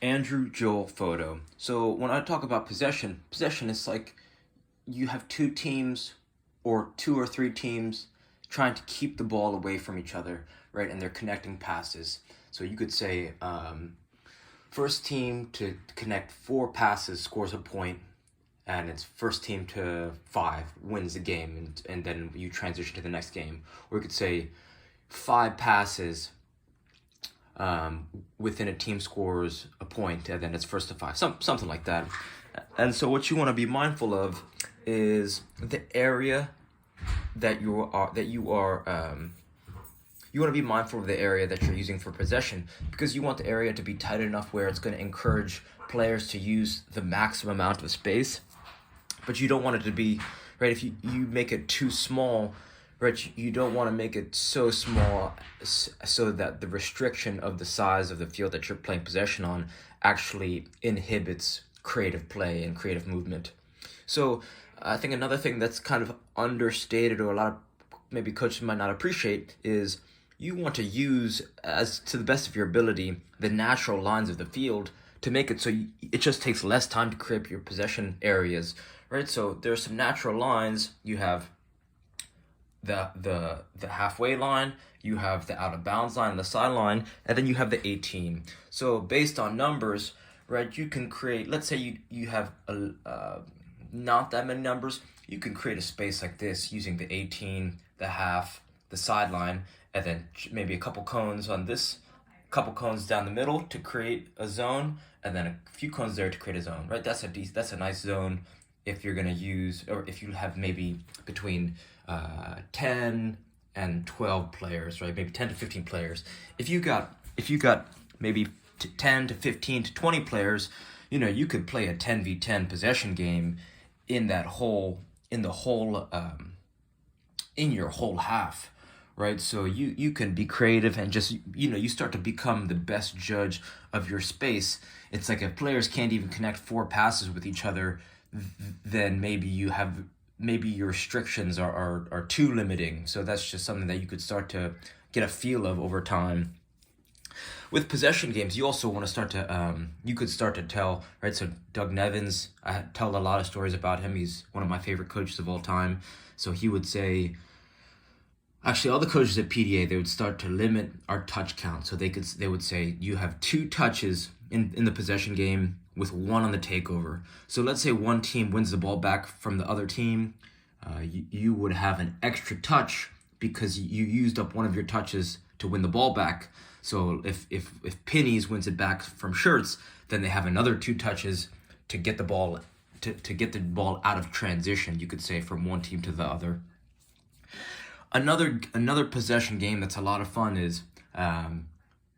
Andrew Joel photo. So when I talk about possession is like you have two teams or two or three teams trying to keep the ball away from each other, right? And they're connecting passes. So you could say first team to connect four passes scores a point, and it's first team to five wins the game, and then you transition to the next game. Or you could say five passes within a team scores a point, and then it's first to five, something like that. And so what you want to be mindful of is the area that you want to be mindful of the area that you're using for possession, because you want the area to be tight enough where it's going to encourage players to use the maximum amount of space, but you don't want it to be, right, if you make it too small, right, you don't want to make it so small so that the restriction of the size of the field that you're playing possession on actually inhibits creative play and creative movement. So I think another thing that's kind of understated, or a lot of maybe coaches might not appreciate, is you want to use, as to the best of your ability, the natural lines of the field to make it so it just takes less time to create your possession areas, right? So there's some natural lines. You have the halfway line, you have the out of bounds line, the sideline, and then you have the 18. So based on numbers, right, you can create, let's say you have not that many numbers, you can create a space like this using the 18, the half, the sideline, and then maybe a couple cones on this, couple cones down the middle to create a zone, and then a few cones there to create a zone, right? That's a nice zone if you're going to use, or if you have maybe between 10 and 12 players, right? Maybe 10 to 15 players. If you got maybe 10 to 15 to 20 players, you could play a 10v10 possession game in your whole half, right? So you can be creative and just, you start to become the best judge of your space. It's like if players can't even connect four passes with each other, then maybe your restrictions are too limiting. So that's just something that you could start to get a feel of over time. With possession games, you also want to start to, you could start to tell, right? So Doug Nevins, I tell a lot of stories about him. He's one of my favorite coaches of all time. So he would say, actually all the coaches at PDA, they would start to limit our touch count. So they would say you have two touches in the possession game with one on the takeover. So let's say one team wins the ball back from the other team. You would have an extra touch because you used up one of your touches to win the ball back. So if Pennies wins it back from Shirts, then they have another two touches to get the ball to get the ball out of transition, you could say, from one team to the other. Another possession game that's a lot of fun is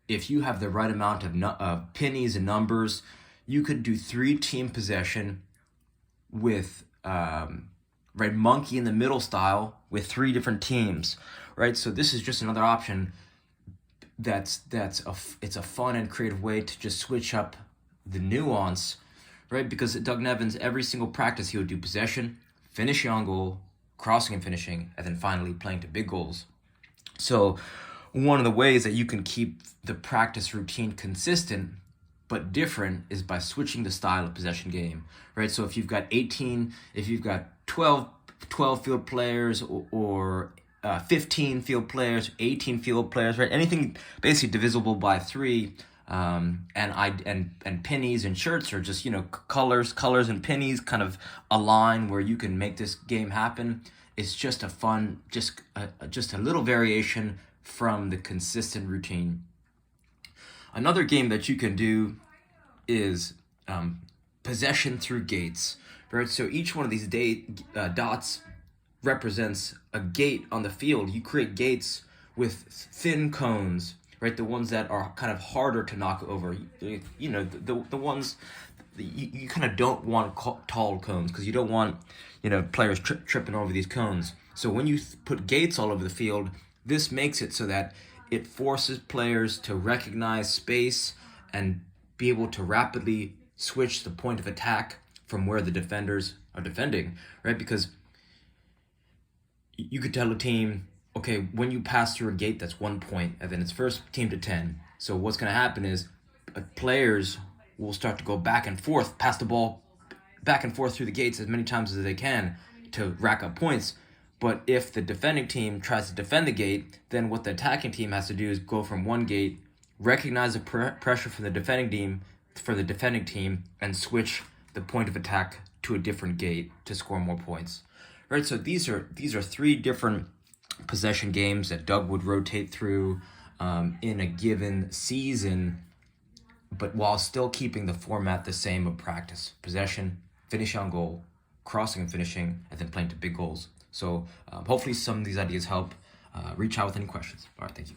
if you have the right amount of pennies and numbers, you could do 3-team possession with right, monkey in the middle style with 3 different teams, right? So this is just another option. It's a fun and creative way to just switch up the nuance, right? Because at Doug Nevins, every single practice he would do possession, finishing on goal, crossing and finishing, and then finally playing to big goals. So one of the ways that you can keep the practice routine consistent but different is by switching the style of possession game, right? So if you've got 12 field players or 15 field players, 18 field players, right? Anything basically divisible by 3, and pennies and Shirts are just, colors and pennies kind of align where you can make this game happen. It's just a fun, just a little variation from the consistent routine. Another game that you can do is possession through gates, right? So each one of these dots represents a gate on the field. You create gates with thin cones, right? The ones that are kind of harder to knock over. The ones you kind of don't want tall cones because you don't want players tripping over these cones. So when you put gates all over the field, this makes it so that it forces players to recognize space and be able to rapidly switch the point of attack from where the defenders are defending, right? Because you could tell a team, okay, when you pass through a gate, that's 1 point, and then it's first team to 10. So what's going to happen is players will start to go back and forth, pass the ball back and forth through the gates as many times as they can to rack up points. But if the defending team tries to defend the gate, then what the attacking team has to do is go from one gate, recognize the pressure from the defending team, and switch the point of attack to a different gate to score more points. Right? So these are three different possession games that Doug would rotate through in a given season, but while still keeping the format the same of practice: possession, finishing on goal, crossing and finishing, and then playing to big goals. So hopefully some of these ideas help. Reach out with any questions. All right, thank you.